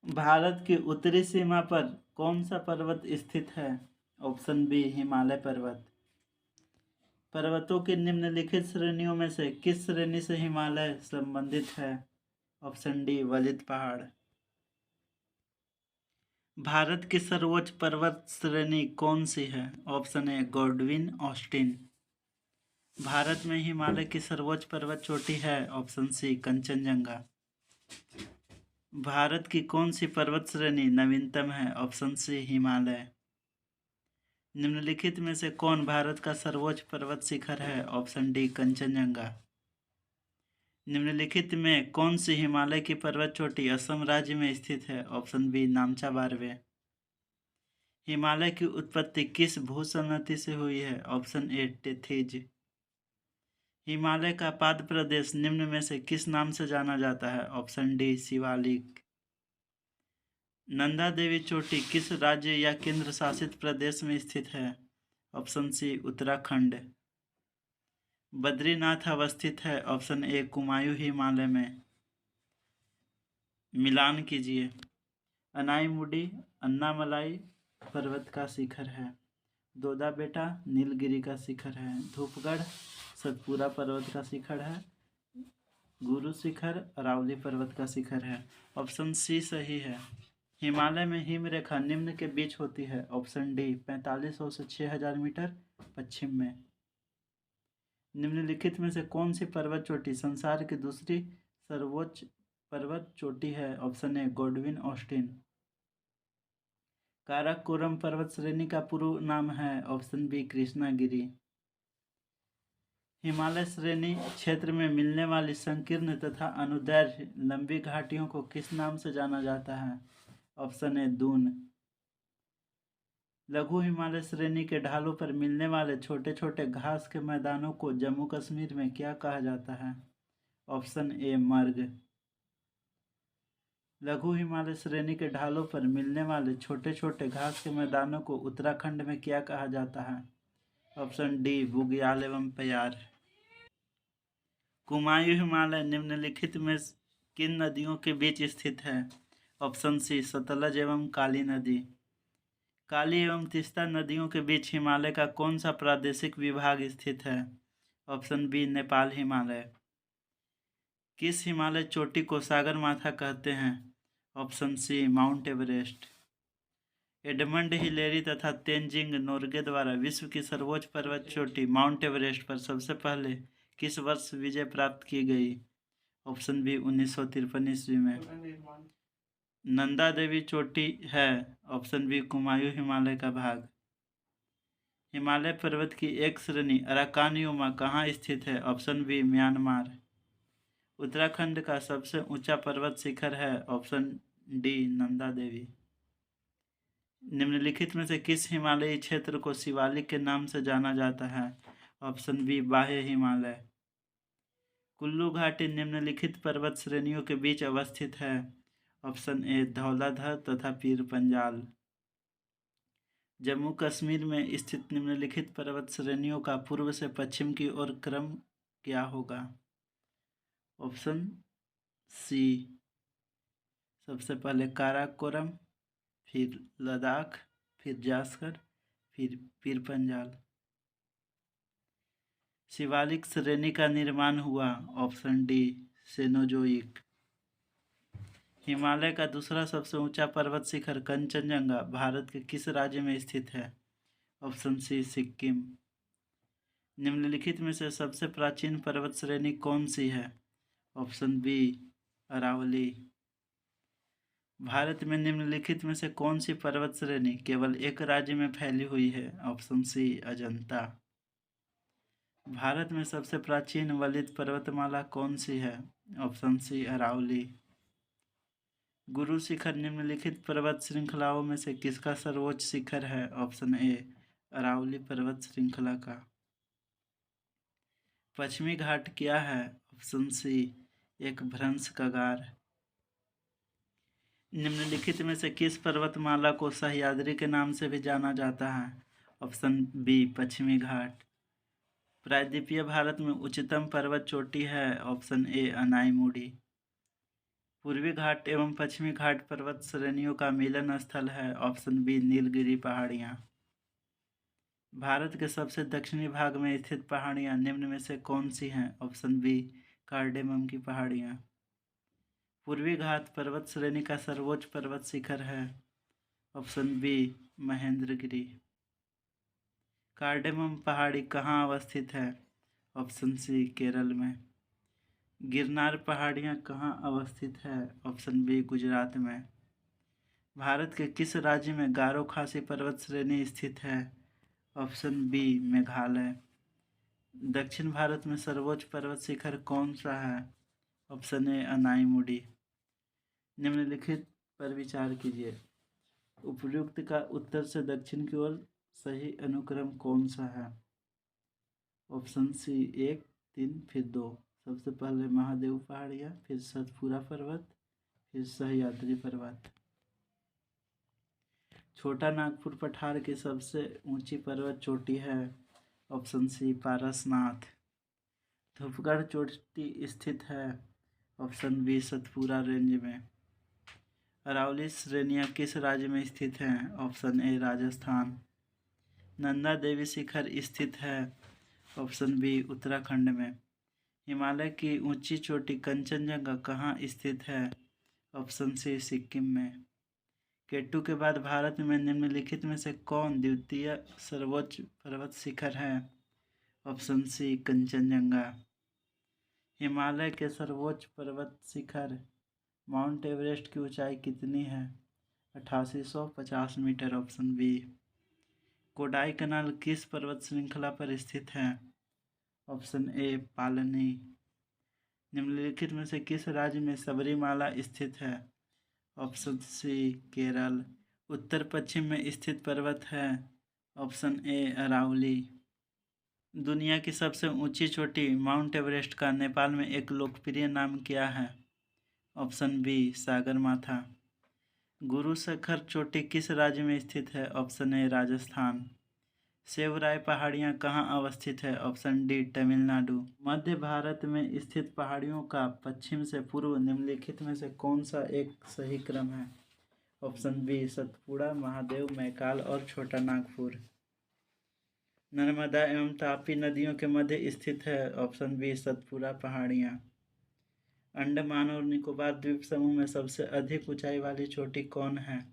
भारत की उत्तरी सीमा पर कौन सा पर्वत स्थित है? ऑप्शन बी हिमालय पर्वत। पर्वतों की निम्नलिखित श्रेणियों में से किस श्रेणी से हिमालय संबंधित है? ऑप्शन डी वलित पहाड़। भारत की सर्वोच्च पर्वत श्रेणी कौन सी है? ऑप्शन ए गॉडविन ऑस्टिन। भारत में हिमालय की सर्वोच्च पर्वत चोटी है? ऑप्शन सी कंचनजंगा। भारत की कौन सी पर्वत श्रेणी नवीनतम है? Option C Himalaya. निम्नलिखित में से कौन भारत का सर्वोच्च पर्वत शिखर है? Option D Kanchenjunga. निम्नलिखित में कौन सी हिमालय की पर्वत चोटी असम राज्य में स्थित है? Option B नामचा बारवे। हिमालय की उत्पत्ति किस भूसंहति से हुई है? ऑप्शन ए टेथिज। हिमालय का पाद प्रदेश निम्न में से किस नाम से जाना जाता है? Option D Shivalik. नंदा देवी चोटी किस राज्य या केंद्र शासित प्रदेश में स्थित है? ऑप्शन सी उत्तराखंड। बद्रीनाथ अवस्थित है? ऑप्शन ए कुमायूं हिमालय में। मिलान कीजिए। अनाईमुडी अन्नामलाई पर्वत का शिखर है। दोदा बेटा नीलगिरी का शिखर है। धूपगढ़ सतपुरा पर्वत का शिखर है। गुरु शिखर अरावली पर्वत का शिखर है। ऑप्शन सी सही है। हिमालय में हिम रेखा निम्न के बीच होती है। ऑप्शन डी 4500 से 6000 मीटर पश्चिम में। निम्नलिखित में से कौन सी पर्वत चोटी संसार की दूसरी सर्वोच्च पर्वत चोटी है? ऑप्शन ए गॉडविन ऑस्टिन। काराकोरम पर्वत श्रेणी का पूर्व नाम है? Option B Krishnagiri. हिमालय श्रेणी क्षेत्र में मिलने वाली संकीर्ण तथा अनुदैर्घ्य लंबी घाटियों को किस नाम से जाना जाता है? ऑप्शन ए दून। लघु हिमालय श्रेणी के ढालों पर मिलने वाले छोटे छोटे घास के मैदानों को जम्मू कश्मीर में क्या कहा जाता है? ऑप्शन ए मर्ग। लघु हिमालय श्रेणी के ढालों पर मिलने वाले छोटे छोटे घास के मैदानों को उत्तराखंड में क्या कहा जाता है? ऑप्शन डी बुग्याल एवं प्यार। कुमायूं हिमालय निम्नलिखित में किन नदियों के बीच स्थित है? ऑप्शन सी सतलज एवं काली नदी। काली एवं तीस्ता नदियों के बीच हिमालय का कौन सा प्रादेशिक विभाग स्थित है? Option B Nepal Himalaya. किस हिमालय चोटी को सागरमाथा कहते हैं? Option C Mount Everest. Edmund Hillary तथा तेनजिंग नोर्गे द्वारा विश्व की सर्वोच्च पर्वत चोटी माउंट एवरेस्ट पर सबसे पहले किस वर्ष विजय प्राप्त की गई? ऑप्शन बी 1953 ईस्वी में। नंदा देवी चोटी है? ऑप्शन बी कुमायूं हिमालय का भाग। हिमालय पर्वत की एक श्रेणी अराकानयुमा कहाँ स्थित है? Option B Myanmar. उत्तराखंड का सबसे ऊंचा पर्वत शिखर है? Option D Nanda Devi. निम्नलिखित में से किस हिमालयी क्षेत्र को शिवालिक के नाम से जाना जाता है? ऑप्शन बी बाह्य हिमालय। कुल्लू घाटी निम्नलिखित पर्वत श्रेणियों के बीच अवस्थित है? ऑप्शन ए धौलाधर तथा पीर पंजाल। जम्मू कश्मीर में स्थित निम्नलिखित पर्वत श्रेणियों का पूर्व से पश्चिम की ओर क्रम क्या होगा? ऑप्शन सी सबसे पहले काराकोरम, फिर लद्दाख, फिर जास्कर, फिर पीर पंजाल। शिवालिक श्रेणी का निर्माण हुआ? Option D Cenozoic. हिमालय का दूसरा सबसे ऊंचा पर्वत शिखर कंचनजंगा भारत के किस राज्य में स्थित है? Option C Sikkim. निम्नलिखित में से सबसे प्राचीन पर्वत श्रेणी कौन सी है? Option B Aravalli. भारत में निम्नलिखित में से कौन सी पर्वत श्रेणी केवल एक राज्य में फैली हुई है? ऑप्शन सी अजंता। भारत में सबसे प्राचीन वलित पर्वतमाला कौन सी है? Option C Aravalli. गुरु शिखर निम्नलिखित पर्वत श्रृंखलाओं में से किसका सर्वोच्च शिखर है? ऑप्शन ए अरावली पर्वत श्रृंखला का। पश्चिमी घाट क्या है? ऑप्शन सी एक भ्रंश कगार। निम्नलिखित में से किस पर्वतमाला को सह्याद्री के नाम से भी जाना जाता है? ऑप्शन बी पश्चिमी घाट। प्रायद्वीपीय भारत में उच्चतम पर्वत चोटी है? Option A Anaimudi. पूर्वी घाट एवं पश्चिमी घाट पर्वत श्रेणियों का मिलन स्थल है। ऑप्शन बी नीलगिरी पहाड़ियाँ। भारत के सबसे दक्षिणी भाग में स्थित पहाड़ियाँ निम्न में से कौन सी हैं? ऑप्शन बी कार्डेमम की पहाड़ियाँ। पूर्वी घाट पर्वत श्रेणी का सर्वोच्च पर्वत शिखर है। Option B Mahendragiri. कार्डेमम पहाड़ी कहाँ अवस्थित है? ऑप्शन सी केरल में। गिरनार पहाड़ियाँ कहाँ अवस्थित है? ऑप्शन बी गुजरात में। भारत के किस राज्य में गारो खासी पर्वत श्रेणी स्थित है? Option B Meghalaya. दक्षिण भारत में सर्वोच्च पर्वत शिखर कौन सा है? Option A Anamudi. निम्नलिखित पर विचार कीजिए। उपर्युक्त का उत्तर से दक्षिण की ओर सही अनुक्रम कौन सा है? ऑप्शन सी 1, 3 फिर 2। सबसे पहले महादेव पहाड़ियाँ, फिर सतपुरा पर्वत, फिर सह्याद्री पर्वत। छोटा नागपुर पठार की सबसे ऊंची पर्वत चोटी है। ऑप्शन सी पारसनाथ। धूपगढ़ चोटी स्थित है। ऑप्शन बी सतपुरा रेंज में। अरावली श्रेणियाँ किस राज्य में स्थित हैं? Option A Rajasthan. नंदा देवी शिखर स्थित है। ऑप्शन बी उत्तराखंड में। हिमालय की ऊंची चोटी कंचनजंगा कहाँ स्थित है? ऑप्शन सी सिक्किम में। केटू के बाद भारत में निम्नलिखित में से कौन द्वितीय सर्वोच्च पर्वत शिखर है? ऑप्शन सी कंचनजंगा। हिमालय के सर्वोच्च पर्वत शिखर माउंट एवरेस्ट की ऊंचाई कितनी है? 8850 metre. Option B. Kodaikanal किस पर्वत श्रृंखला पर स्थित है? Option A Palani. निम्नलिखित में से किस राज्य में सबरीमाला स्थित है? ऑप्शन सी केरल। उत्तर पश्चिम में स्थित पर्वत है। Option A Aravalli. दुनिया की सबसे ऊंची चोटी माउंट एवरेस्ट का नेपाल में एक लोकप्रिय नाम क्या है? Option B Sagarmatha. गुरु शिखर चोटी किस राज्य में स्थित है? Option A Rajasthan. सेवराय पहाड़ियाँ कहाँ अवस्थित है? Option D Tamil Nadu. मध्य भारत में स्थित पहाड़ियों का पश्चिम से पूर्व निम्नलिखित में से कौन सा एक सही क्रम है? ऑप्शन बी सतपुड़ा, महादेव, मैकाल और छोटा नागपुर। नर्मदा एवं तापी नदियों के मध्य स्थित है। ऑप्शन बी सतपुड़ा पहाड़ियाँ। अंडमान और निकोबार द्वीप समूह में सबसे अधिक ऊंचाई वाली चोटी कौन है?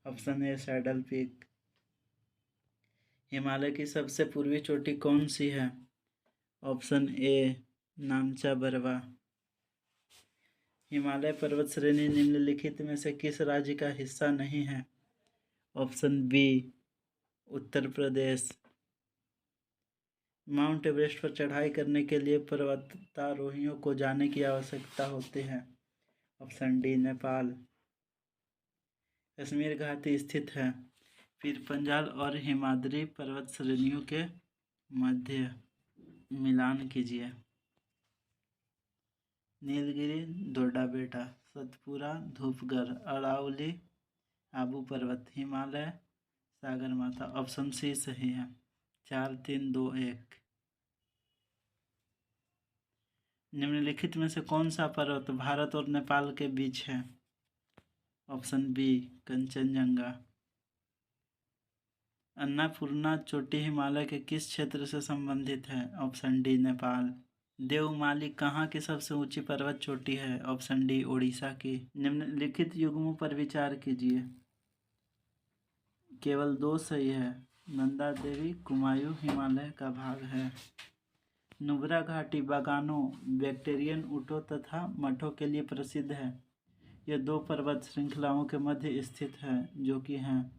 Option A saddle peak. Himalaya की सबसे पूर्वी चोटी कौन सी है? Option A Namcha Barwa. हिमालय पर्वत श्रेणी निम्नलिखित में से किस राज्य का हिस्सा नहीं है? Option B Uttar Pradesh. Mount Everest पर चढ़ाई करने के लिए पर्वतारोहियों को जाने की आवश्यकता होती है। Option D Nepal. कश्मीर घाटी स्थित है। फिर पंजाल और हिमाद्री पर्वत श्रेणियों के मध्य मिलान कीजिए। नीलगिरी, दोड्डाबेटा, सतपुरा, धूपगढ़, अरावली, आबू पर्वत, हिमालय, सागरमाथा। ऑप्शन सी सही है। 4, 3, 2, 1। निम्नलिखित में से कौन सा पर्वत भारत और नेपाल के बीच है? Option B Kanchenjunga. अन्नपूर्णा चोटी हिमालय के किस क्षेत्र से संबंधित है? Option D Nepal. देवमाली कहाँ की सबसे ऊंची पर्वत चोटी है? ऑप्शन डी ओडिशा की। निम्नलिखित युग्मों पर विचार कीजिए। केवल 2 सही है। नंदा देवी कुमायूं हिमालय का भाग है। नुब्रा घाटी बागानों, बैक्टेरियन ऊँटों तथा मठों के लिए प्रसिद्ध है। यह 2 पर्वत श्रृंखलाओं के मध्य स्थित है, जो कि हैं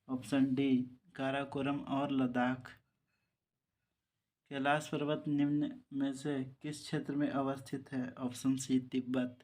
ऑप्शन डी काराकोरम और लद्दाख। कैलाश पर्वत निम्न में से किस क्षेत्र में अवस्थित है? Option C Tibet.